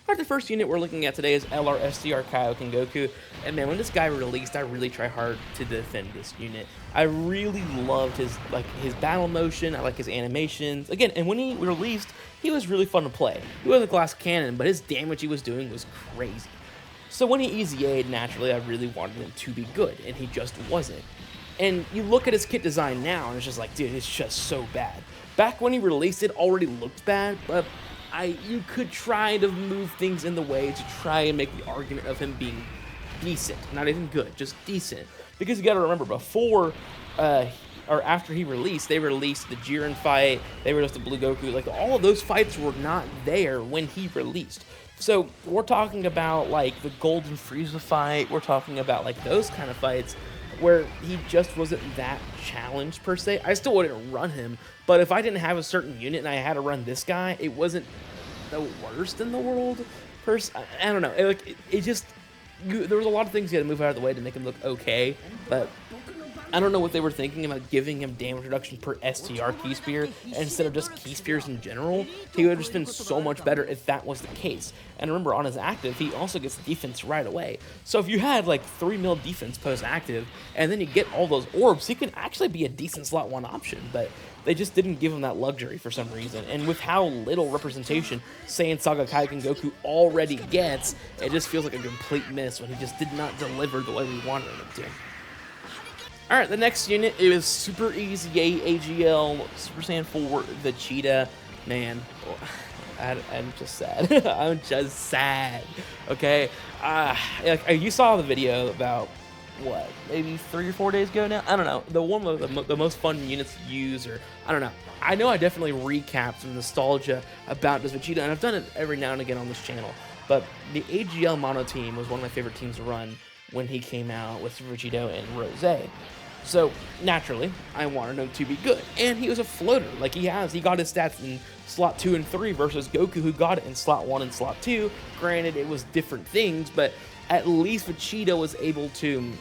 Alright, the first unit we're looking at today is STR Kaioken Goku, and man, when this guy released, I really try hard to defend this unit. I really loved his battle motion, I like his animations. Again, and when he released, he was really fun to play. He was a glass cannon, but his damage he was doing was crazy. So when he EZA'd, naturally, I really wanted him to be good, and he just wasn't. And you look at his kit design now, and it's just like, dude, it's just so bad. Back when he released it, already looked bad, but you could try to move things in the way to try and make the argument of him being decent. Not even good, just decent. Because you gotta remember, before, or after he released, they released the Jiren fight, they released the Blue Goku, like, all of those fights were not there when he released. So, we're talking about, like, the Golden Frieza fight, we're talking about, like, those kind of fights, where he just wasn't that challenged per se. I still wouldn't run him, but if I didn't have a certain unit and I had to run this guy, it wasn't the worst in the world. I don't know. It just, there was a lot of things you had to move out of the way to make him look okay, but I don't know what they were thinking about giving him damage reduction per STR key spear instead of just key spears in general. He would have just been so much better if that was the case. And remember, on his active, he also gets defense right away. So if you had like 3 mil defense post-active, and then you get all those orbs, he could actually be a decent slot 1 option, but they just didn't give him that luxury for some reason. And with how little representation Saiyan Saga Kaioken Goku already gets, it just feels like a complete miss when he just did not deliver the way we wanted him to. Alright, the next unit is Super EZA AGL Super Saiyan 4 Vegeta. Man, I'm just sad. I'm just sad. Okay? You saw the video about, what, maybe 3 or 4 days ago now? I don't know. The one of the most fun units to use, or I don't know. I know I definitely recapped some nostalgia about this Vegeta, and I've done it every now and again on this channel. But the AGL Mono team was one of my favorite teams to run when he came out with Vegito and Rose. So, naturally, I wanted him to be good. And he was a floater. Like, he got his stats in slot 2 and 3 versus Goku, who got it in slot 1 and slot 2. Granted, it was different things, but at least Vegito was able to,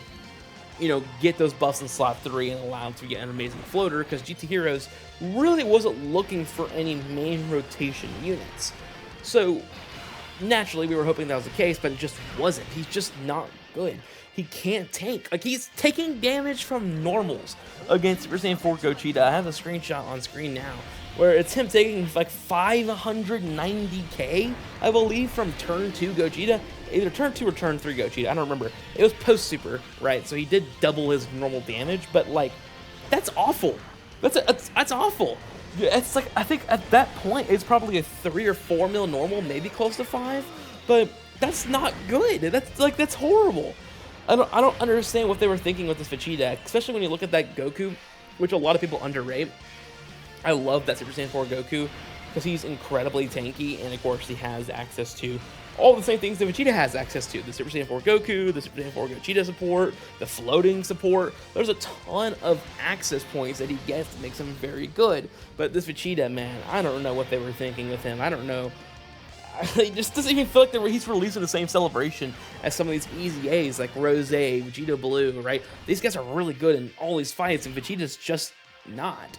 you know, get those buffs in slot 3 and allow him to get an amazing floater, because GT Heroes really wasn't looking for any main rotation units. So, naturally, we were hoping that was the case, but it just wasn't. He's just not good. He can't tank. Like, he's taking damage from normals against Super Saiyan 4 Gogeta. I have a screenshot on screen now where it's him taking like 590k, I believe, from turn 2 Gogeta. Either turn 2 or turn 3 Gogeta. I don't remember. It was post-super, right? So he did double his normal damage, but like, that's awful. That's awful. It's like, I think at that point, it's probably a 3 or 4 mil normal, maybe close to 5, but that's not good. That's horrible. I don't understand what they were thinking with this Vegeta, especially when you look at that Goku, which a lot of people underrate. I love that Super Saiyan 4 Goku, because he's incredibly tanky, and of course he has access to all the same things that Vegeta has access to. The Super Saiyan 4 Goku, the Super Saiyan 4 Gogeta support, the floating support. There's a ton of access points that he gets that makes him very good. But this Vegeta, man, I don't know what they were thinking with him. I don't know. It just doesn't even feel like he's releasing the same celebration as some of these EZAs like Rose, Vegeta Blue, right? These guys are really good in all these fights, and Vegeta's just not.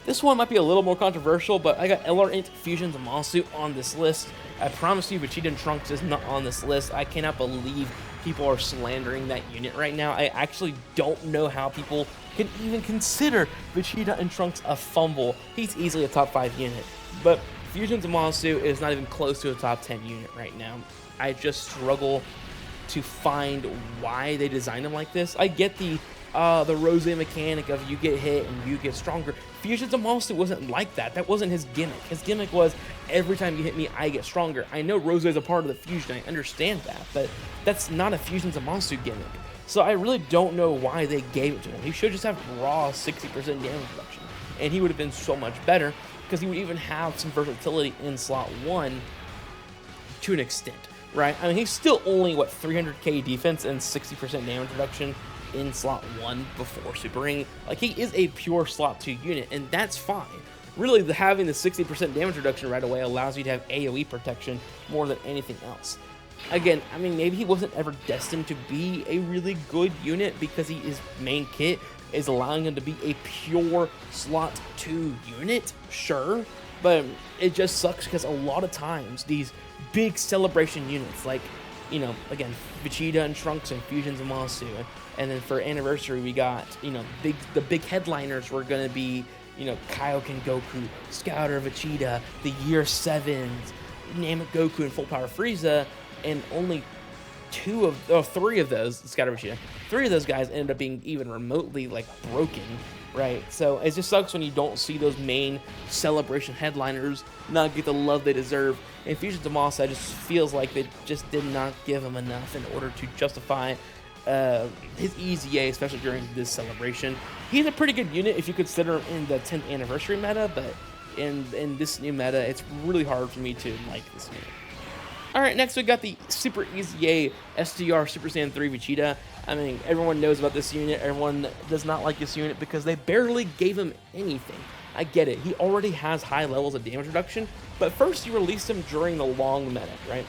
This one might be a little more controversial, but I got LR Int Fusion Zamasu on this list. I promise you, Vegeta and Trunks is not on this list. I cannot believe people are slandering that unit right now. I actually don't know how people can even consider Vegeta and Trunks a fumble. He's easily a top 5 unit, but Fusion Zamasu is not even close to a top 10 unit right now. I just struggle to find why they designed him like this. I get the Rose mechanic of you get hit and you get stronger. Fusion Zamasu wasn't like that. That wasn't his gimmick. His gimmick was, every time you hit me, I get stronger. I know Rose is a part of the fusion. I understand that, but that's not a Fusion Zamasu gimmick. So I really don't know why they gave it to him. He should just have raw 60% damage reduction, and he would have been so much better, because he would even have some versatility in slot 1 to an extent, right? I mean, he's still only, what, 300k defense and 60% damage reduction in slot 1 before supering. Like, he is a pure slot 2 unit, and that's fine. Really, having the 60% damage reduction right away allows you to have AoE protection more than anything else. Again, I mean, maybe he wasn't ever destined to be a really good unit, because his main kit is allowing him to be a pure slot 2 unit, sure, but it just sucks because a lot of times these big celebration units like, you know, again, Vegeta and Trunks and Fusion Zamasu. And then for anniversary, we got, you know, the big headliners were going to be, you know, Kaioken Goku, Scouter Vegeta, the Year 7s, Namek Goku, and Full Power Frieza, and only three of those, Scouter Vegeta, three of those guys ended up being even remotely, like, broken, right? So it just sucks when you don't see those main celebration headliners not get the love they deserve. And Fusion Zamasu just feels like they just did not give him enough in order to justify his EZA, especially during this celebration. He's a pretty good unit if you consider him in the 10th anniversary meta, but in this new meta, it's really hard for me to like this unit. Alright, next we got the Super EZA STR Super Saiyan 3 Vegeta. I mean, everyone knows about this unit. Everyone does not like this unit because they barely gave him anything. I get it. He already has high levels of damage reduction, but first you released him during the long meta, right?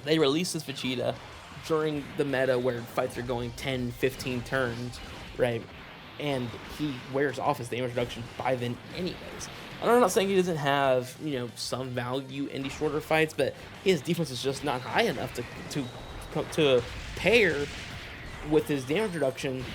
They released this Vegeta during the meta where fights are going 10, 15 turns, right? And he wears off his damage reduction by then anyways. I'm not saying he doesn't have, you know, some value in these shorter fights, but his defense is just not high enough to pair with his damage reduction.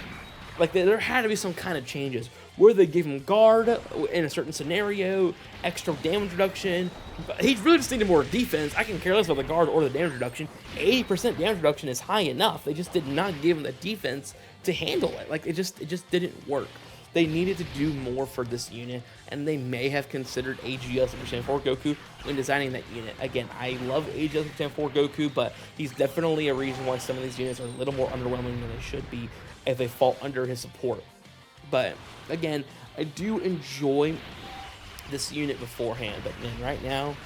Like, there had to be some kind of changes where they give him guard in a certain scenario, extra damage reduction. But he really just needed more defense. I can care less about the guard or the damage reduction. 80% damage reduction is high enough. They just did not give him the defense to handle it. Like, it just didn't work. They needed to do more for this unit, and they may have considered AGL Super Saiyan 4 Goku when designing that unit. Again, I love AGL Super Saiyan 4 Goku, but he's definitely a reason why some of these units are a little more underwhelming than they should be if they fall under his support. But again, I do enjoy this unit beforehand, but man, right now,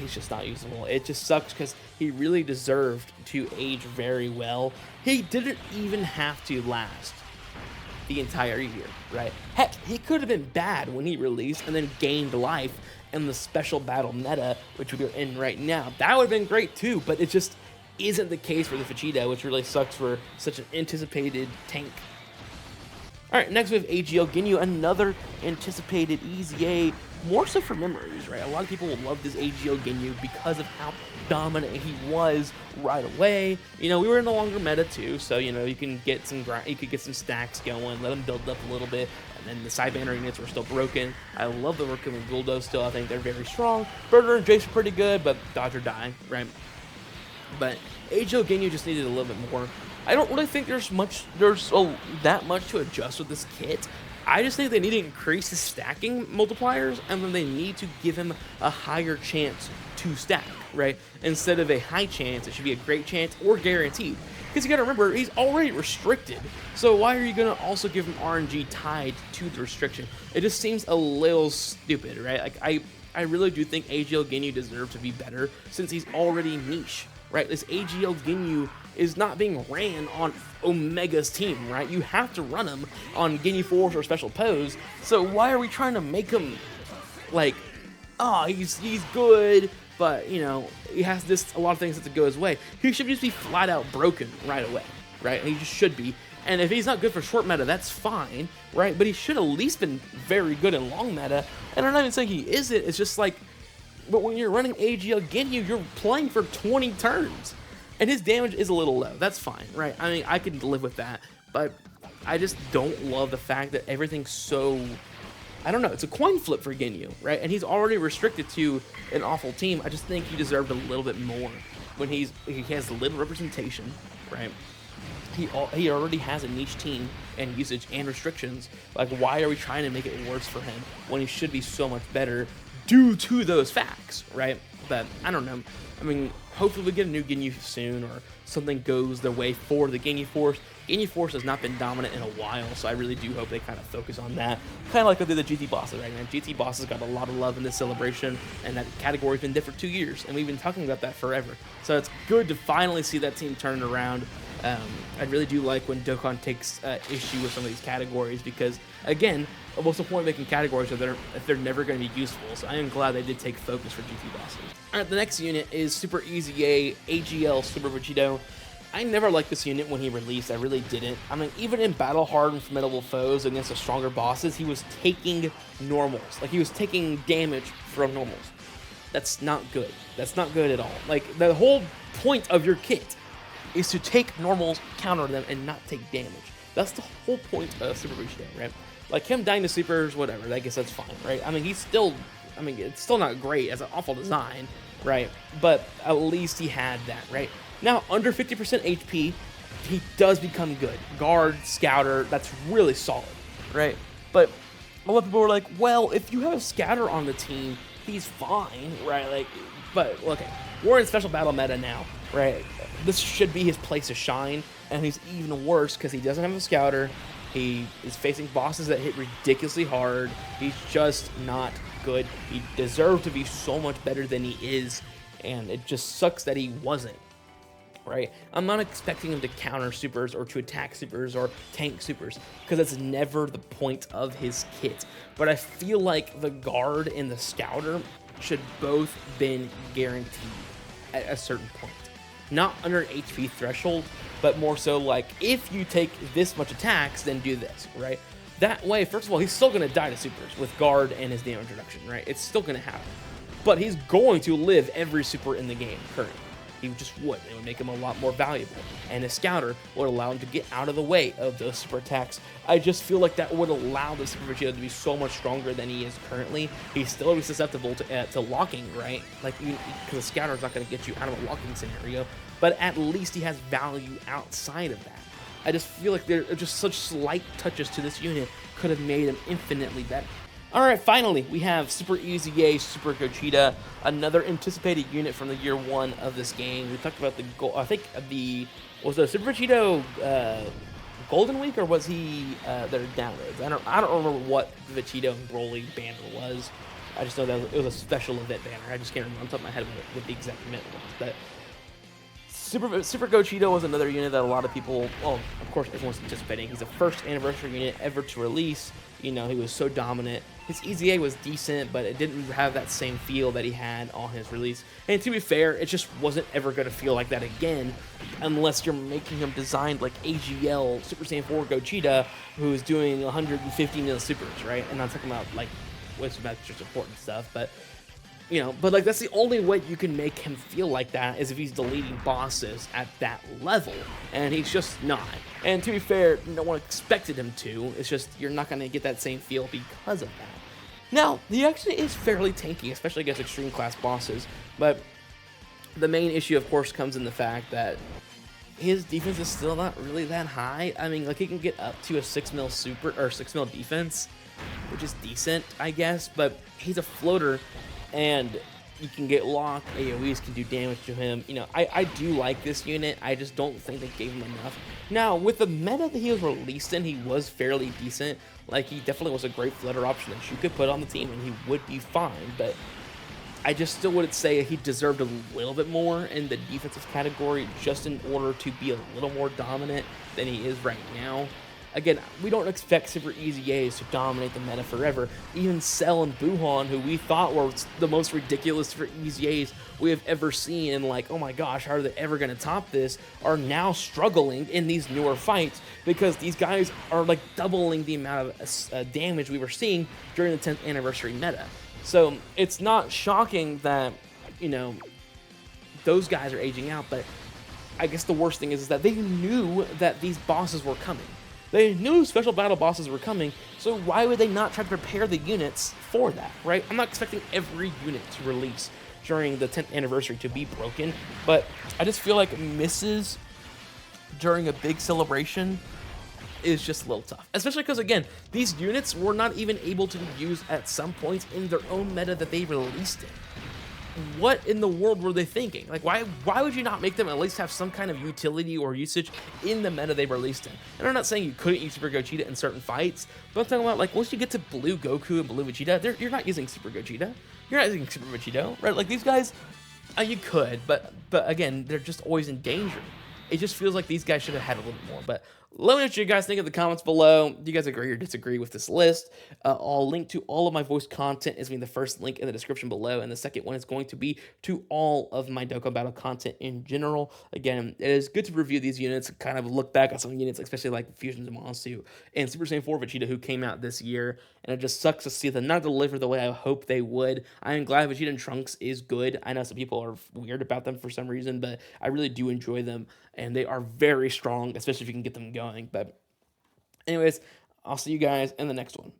he's just not usable. It just sucks because he really deserved to age very well. He didn't even have to last the entire year, right? Heck, he could have been bad when he released and then gained life in the special battle meta, which we're in right now. That would have been great too, but it just isn't the case for the Vegeta, which really sucks for such an anticipated tank. Alright, next we have AGL Ginyu, another anticipated EZA, more so for memories, right? A lot of people will love this AGL Ginyu because of how dominant he was right away. You know, we were in the longer meta too, so, you know, you can get some stacks going, let them build up a little bit, and then the side banner units were still broken. I love the work of Guldo still. I think they're very strong. Burger and Jace are pretty good, but dodge or die, right? But AGL Ginyu just needed a little bit more. I don't really think there's that much to adjust with this kit. I just think they need to increase the stacking multipliers, and then they need to give him a higher chance to stack, right? Instead of a high chance, it should be a great chance or guaranteed. Because you gotta remember, he's already restricted. So why are you gonna also give him RNG tied to the restriction? It just seems a little stupid, right? Like, I really do think AGL Ginyu deserves to be better since he's already niche, right? This AGL Ginyu is not being ran on Omega's team, right? You have to run him on Ginyu Force or Special Pose. So why are we trying to make him like, oh, he's good, but, you know, he has a lot of things that go his way. He should just be flat out broken right away, right? He just should be. And if he's not good for short meta, that's fine, right? But he should at least been very good in long meta. And I'm not even saying he isn't. It's just like, but when you're running AGL Ginyu, you're playing for 20 turns. And his damage is a little low. That's fine, right? I mean, I can live with that. But I just don't love the fact that everything's so, I don't know, it's a coin flip for Ginyu, right? And he's already restricted to an awful team. I just think he deserved a little bit more when he has little representation, right? He already has a niche team and usage and restrictions. Like, why are we trying to make it worse for him when he should be so much better due to those facts, right? But I don't know. I mean, hopefully we get a new Ginyu soon, or something goes their way for the Ginyu Force. Ginyu Force has not been dominant in a while, so I really do hope they kind of focus on that. Kind of like they did the GT bosses, right, man? GT bosses got a lot of love in this celebration, and that category's been different for 2 years, and we've been talking about that forever. So it's good to finally see that team turn around. I really do like when Dokkan takes issue with some of these categories, because, again, what's the point of making categories if they're never going to be useful? So I am glad they did take focus for GT bosses. Alright, the next unit is Super EZA AGL Super Vegito. I never liked this unit when he released. I really didn't. I mean, even in battle-hardened formidable foes against the stronger bosses, he was taking normals. Like, he was taking damage from normals. That's not good. That's not good at all. Like, the whole point of your kit is to take normals, counter them, and not take damage. That's the whole point of Super Vegeta, right? Like, him dying to supers, whatever, I guess that's fine, right? I mean, it's still not great as an awful design, right? But at least he had that, right? Now, under 50% HP, he does become good. Guard, Scouter, that's really solid, right? But a lot of people were like, well, if you have a Scouter on the team, he's fine, right? Like, but, okay, we're in special battle meta now, right? This should be his place to shine, and he's even worse because he doesn't have a Scouter. He is facing bosses that hit ridiculously hard. He's just not good. He deserved to be so much better than he is, and it just sucks that he wasn't, right? I'm not expecting him to counter supers or to attack supers or tank supers, because that's never the point of his kit. But I feel like the guard and the Scouter should both been guaranteed at a certain point. Not under an HP threshold, but more so like, if you take this much attacks, then do this, right? That way, first of all, he's still going to die to supers with guard and his damage reduction, right? It's still going to happen. But he's going to live every super in the game currently. He just would. It would make him a lot more valuable. And his Scouter would allow him to get out of the way of those super attacks. I just feel like that would allow the Super Vegeta to be so much stronger than he is currently. He's still susceptible to locking, right? Like, because the Scouter is not going to get you out of a locking scenario. But at least he has value outside of that. I just feel like there are just such slight touches to this unit could have made him infinitely better. Alright, finally, we have Super EZA, Super Gogeta, another anticipated unit from the year one of this game. We talked about was the Super Vegito Golden Week, or was he their downloads? I don't remember what the Vegito and Broly banner was. I just know that it was a special event banner. I just can't remember on top of my head what the exact event was. But Super Gogeta was another unit that a lot of people, well, of course, everyone's anticipating. He's the first anniversary unit ever to release. You know, he was so dominant. His EZA was decent, but it didn't have that same feel that he had on his release. And to be fair, it just wasn't ever going to feel like that again, unless you're making him designed like AGL Super Saiyan 4 Gogeta, who's doing 150 mil supers, right? And I'm talking about, like, which that's just important stuff, but you know, but like, that's the only way you can make him feel like that, is if he's deleting bosses at that level, and he's just not. And to be fair, no one expected him to. It's just, you're not going to get that same feel because of that. Now, he actually is fairly tanky, especially against extreme class bosses, but the main issue, of course, comes in the fact that his defense is still not really that high. I mean, like, he can get up to a 6 mil super, or 6 mil defense, which is decent, I guess, but he's a floater, and you can get locked, AoEs can do damage to him. You know, I do like this unit, I just don't think they gave him enough. Now, with the meta that he was released in, he was fairly decent. Like, he definitely was a great flutter option that you could put on the team, and he would be fine, but I just still wouldn't say he deserved a little bit more in the defensive category, just in order to be a little more dominant than he is right now. Again, we don't expect Super EZAs to dominate the meta forever. Even Cell and Buhan, who we thought were the most ridiculous Super EZAs we have ever seen, and like, oh my gosh, how are they ever going to top this, are now struggling in these newer fights, because these guys are like doubling the amount of damage we were seeing during the 10th anniversary meta. So it's not shocking that, you know, those guys are aging out, but I guess the worst thing is that they knew that these bosses were coming. They knew special battle bosses were coming, so why would they not try to prepare the units for that, right? I'm not expecting every unit to release during the 10th anniversary to be broken, but I just feel like misses during a big celebration is just a little tough. Especially because, again, these units were not even able to be used at some points in their own meta that they released it. What in the world were they thinking? Like, why would you not make them at least have some kind of utility or usage in the meta they released in? And I'm not saying you couldn't use Super Gogeta in certain fights, but I'm talking about, like, once you get to Blue Goku and Blue Vegeta, you're not using Super Gogeta. You're not using Super Vegito, right? Like, these guys, you could, but again, they're just always in danger. It just feels like these guys should have had a little bit more. But Let me know what you guys think in the comments below. Do you guys agree or disagree with this list? I'll link to all of my voice content is being the first link in the description below, and the second one is going to be to all of my Dokkan Battle content in general. Again, it is good to review these units, kind of look back at some units, especially like Fusion Zamasu and Super Saiyan 4 Vegeta, who came out this year, and it just sucks to see them not deliver the way I hope they would. I am glad Vegeta and Trunks is good. I know some people are weird about them for some reason, but I really do enjoy them, and they are very strong, especially if you can get them going. But anyways, I'll see you guys in the next one.